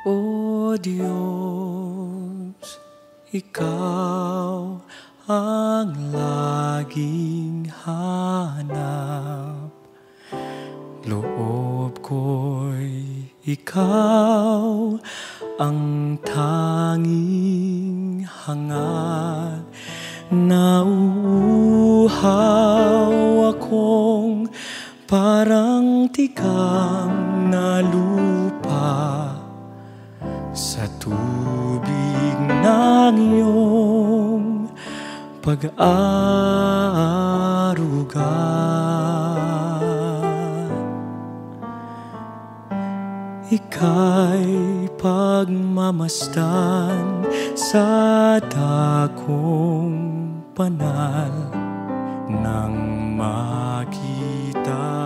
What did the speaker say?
O Diyos, Ikaw ang laging hanap. Loob ko'y Ikaw ang tanging hangad. Nauuhaw akong parang tikang na lupa sa tubig ng iyong pag-aaruga. Ika'y pagmamasdan sa dakong banal nang makita